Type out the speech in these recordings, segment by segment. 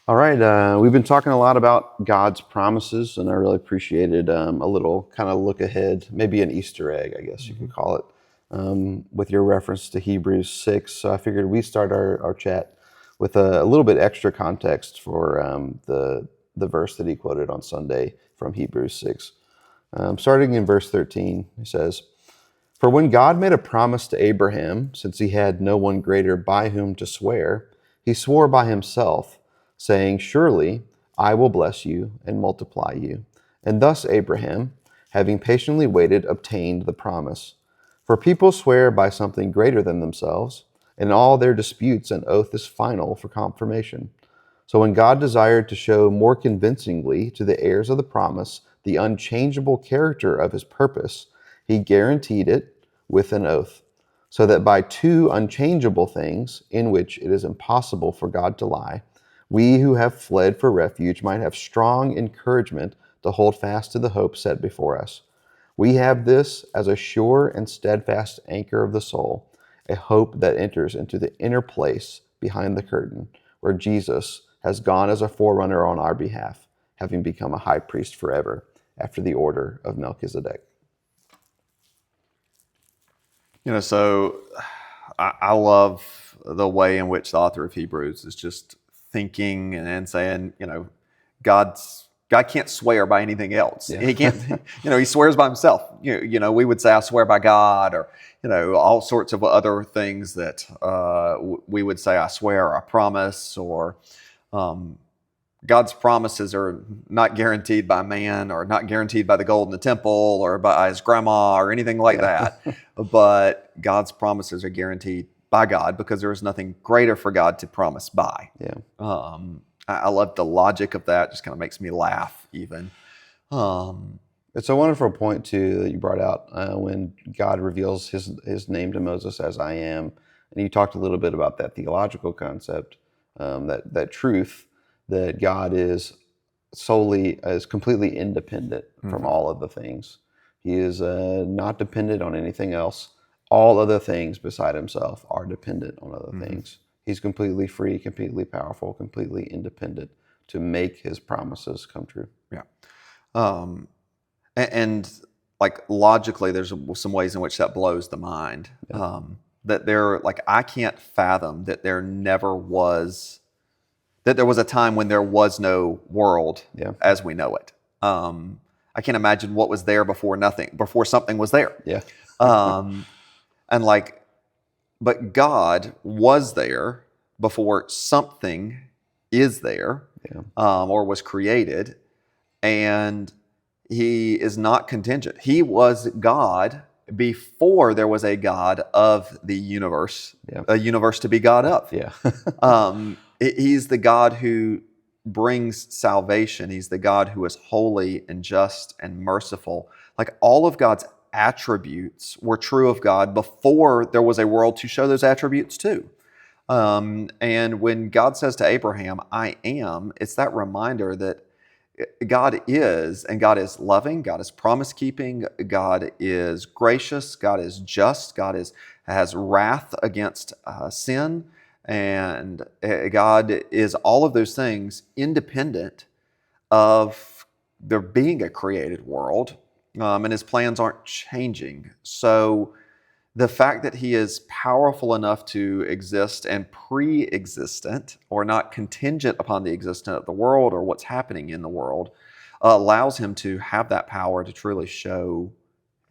All right, we've been talking a lot about God's promises, and I really appreciated a little kind of look ahead, maybe an Easter egg, I guess you could Mhm. call it, with your reference to Hebrews 6. So I figured we start our chat with a little bit extra context for the verse that he quoted on Sunday from Hebrews 6. Starting in verse 13, he says, "For when God made a promise to Abraham, since he had no one greater by whom to swear, he swore by himself, saying, 'Surely I will bless you and multiply you.' And thus Abraham, having patiently waited, obtained the promise. For people swear by something greater than themselves, and in all their disputes an oath is final for confirmation. So when God desired to show more convincingly to the heirs of the promise the unchangeable character of his purpose, he guaranteed it with an oath, so that by two unchangeable things, in which it is impossible for God to lie, we who have fled for refuge might have strong encouragement to hold fast to the hope set before us. We have this as a sure and steadfast anchor of the soul, a hope that enters into the inner place behind the curtain, where Jesus has gone as a forerunner on our behalf, having become a high priest forever, after the order of Melchizedek." So I love the way in which the author of Hebrews is just thinking and saying, God can't swear by anything else. Yeah. He can't, he swears by himself. We would say, I swear by God, or, all sorts of other things that we would say, I swear, or I promise, or um, God's promises are not guaranteed by man or not guaranteed by the gold in the temple or by his grandma or anything like Yeah. that. But God's promises are guaranteed by God because there is nothing greater for God to promise by. Yeah. I love the logic of that. Just kind of makes me laugh even. Um, It's a wonderful point too that you brought out when God reveals his name to Moses as "I am," and you talked a little bit about that theological concept, that truth that God is completely independent from mhm, all of the things. He is not dependent on anything else. All other things beside himself are dependent on other mhm, things. He's completely free, completely powerful, completely independent to make his promises come true. yeah. Um, and like logically, there's some ways in which that blows the mind. Yeah. That there, like, I can't fathom that there was a time when there was no world Yeah. as we know it. I can't imagine what was there before something was there. Yeah. Um, and like, but God was there before something is there, Yeah. or was created, and he is not contingent. He was God before there was a God of the universe, Yeah. a universe to be God of. Yeah. He's the God who brings salvation. He's the God who is holy and just and merciful. Like all of God's attributes were true of God before there was a world to show those attributes to. And when God says to Abraham, I am, it's that reminder that God is, and God is loving, God is promise keeping, God is gracious, God is just, has wrath against sin, and God is all of those things independent of there being a created world, and His plans aren't changing. So the fact that he is powerful enough to exist and pre-existent or not contingent upon the existence of the world or what's happening in the world allows him to have that power to truly show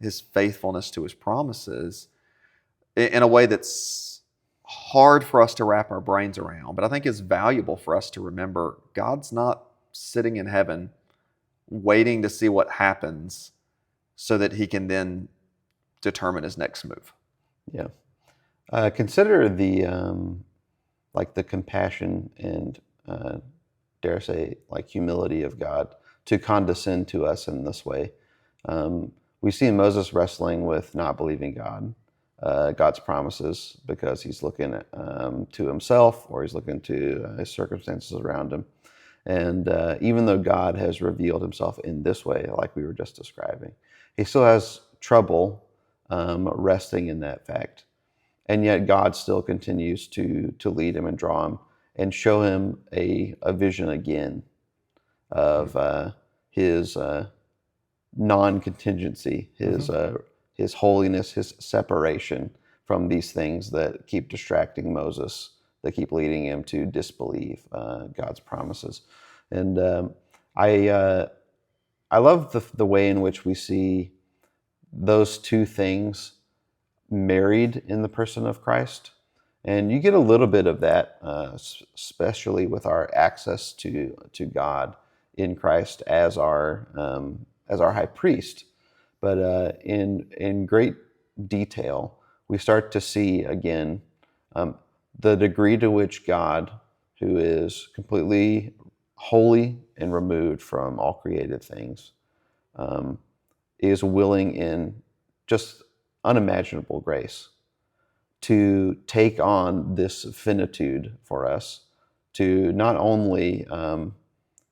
his faithfulness to his promises in a way that's hard for us to wrap our brains around, but I think is valuable for us to remember. God's not sitting in heaven waiting to see what happens so that he can then determine his next move. Yeah. Consider the like the compassion and dare say like humility of God to condescend to us in this way. We see Moses wrestling with not believing God's promises, because he's looking to himself, or he's looking to his circumstances around him. And even though God has revealed himself in this way, like we were just describing, he still has trouble resting in that fact. And yet God still continues to lead him and draw him. and show him a vision again of his non-contingency, his holiness, his separation from these things that keep distracting Moses, that keep leading him to disbelieve God's promises. And I love the way in which we see those two things married in the person of Christ. And you get a little bit of that, especially with our access to God in Christ as our high priest. But in great detail, we start to see again the degree to which God, who is completely holy and removed from all created things, is willing in just unimaginable grace to take on this finitude for us, to not only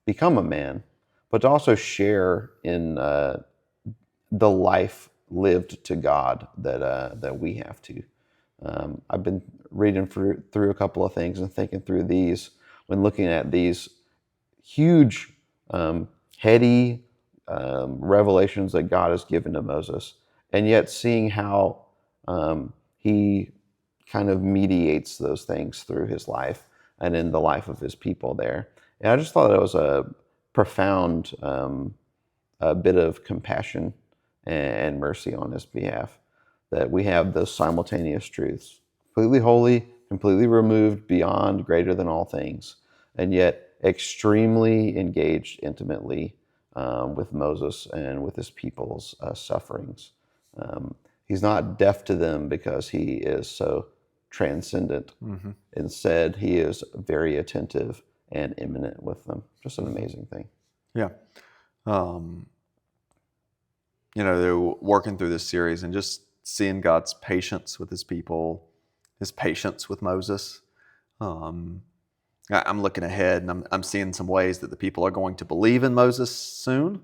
become a man, but to also share in the life lived to God that we have to. I've been reading through a couple of things and thinking through these when looking at these huge, heady revelations that God has given to Moses, and yet seeing how he kind of mediates those things through his life and in the life of his people there. And I just thought that was a profound a bit of compassion and mercy on his behalf, that we have those simultaneous truths: completely holy, completely removed, beyond, greater than all things, and yet extremely engaged intimately with Moses and with his people's sufferings. He's not deaf to them because he is so transcendent. Instead, he is very attentive and immanent with them. Just an amazing thing. Yeah. They're working through this series and just seeing God's patience with his people, his patience with Moses. I'm looking ahead and I'm seeing some ways that the people are going to believe in Moses soon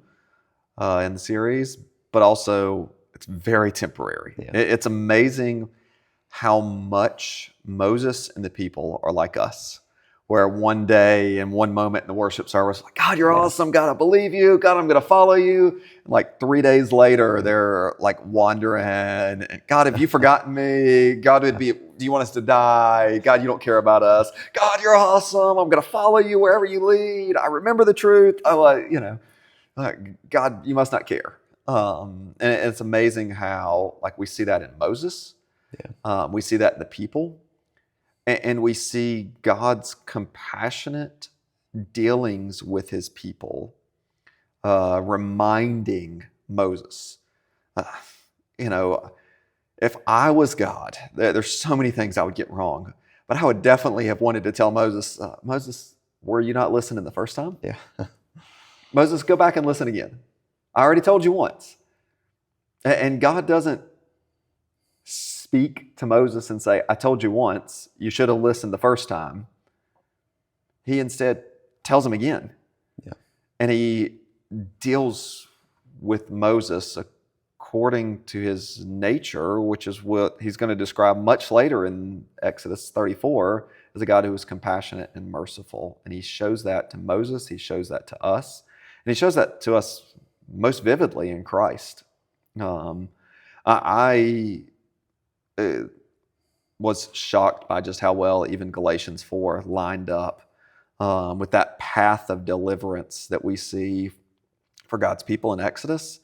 in the series, but also it's very temporary. Yeah. It's amazing how much Moses and the people are like us, where one day and one moment in the worship service, like, God, you're awesome. God, I believe you. God, I'm going to follow you. And like 3 days later, they're like wandering. And God, have you forgotten me? God, do you want us to die? God, you don't care about us. God, you're awesome. I'm going to follow you wherever you lead. I remember the truth. God, you must not care. And it's amazing how like we see that in Moses. We see that in the people. And we see God's compassionate dealings with his people, reminding Moses, if I was God, there's so many things I would get wrong, but I would definitely have wanted to tell Moses, Moses, were you not listening the first time? Yeah. Moses, go back and listen again. I already told you once. And God doesn't speak to Moses and say, I told you once, you should have listened the first time. He instead tells him again. Yeah. And he deals with Moses according to his nature, which is what he's going to describe much later in Exodus 34 as a God who is compassionate and merciful. And he shows that to Moses, he shows that to us, and he shows that to us most vividly in Christ. I was shocked by just how well even Galatians 4 lined up with that path of deliverance that we see for God's people in Exodus,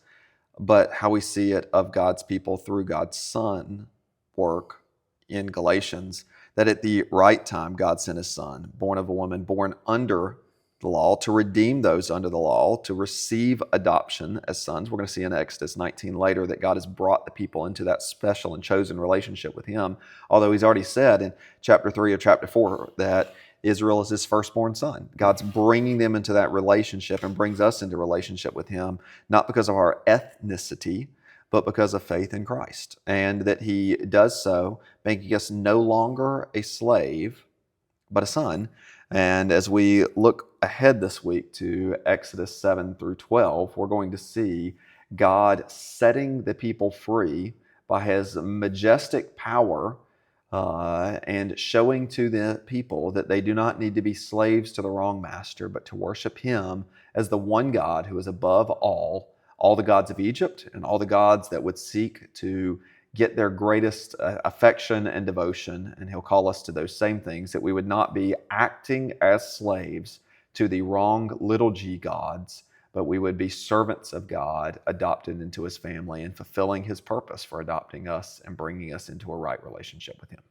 but how we see it of God's people through God's Son work in Galatians, that at the right time God sent his Son, born of a woman, born under the law, to redeem those under the law, to receive adoption as sons. We're going to see in Exodus 19 later that God has brought the people into that special and chosen relationship with him, although he's already said in chapter 3 of chapter 4 that Israel is his firstborn son. God's bringing them into that relationship and brings us into relationship with him, not because of our ethnicity, but because of faith in Christ. And that he does so, making us no longer a slave, but a son. And as we look ahead this week to Exodus 7 through 12, we're going to see God setting the people free by his majestic power and showing to the people that they do not need to be slaves to the wrong master, but to worship Him as the one God who is above all the gods of Egypt and all the gods that would seek to get their greatest affection and devotion. And He'll call us to those same things, that we would not be acting as slaves to the wrong little g gods, but we would be servants of God, adopted into His family and fulfilling His purpose for adopting us and bringing us into a right relationship with Him.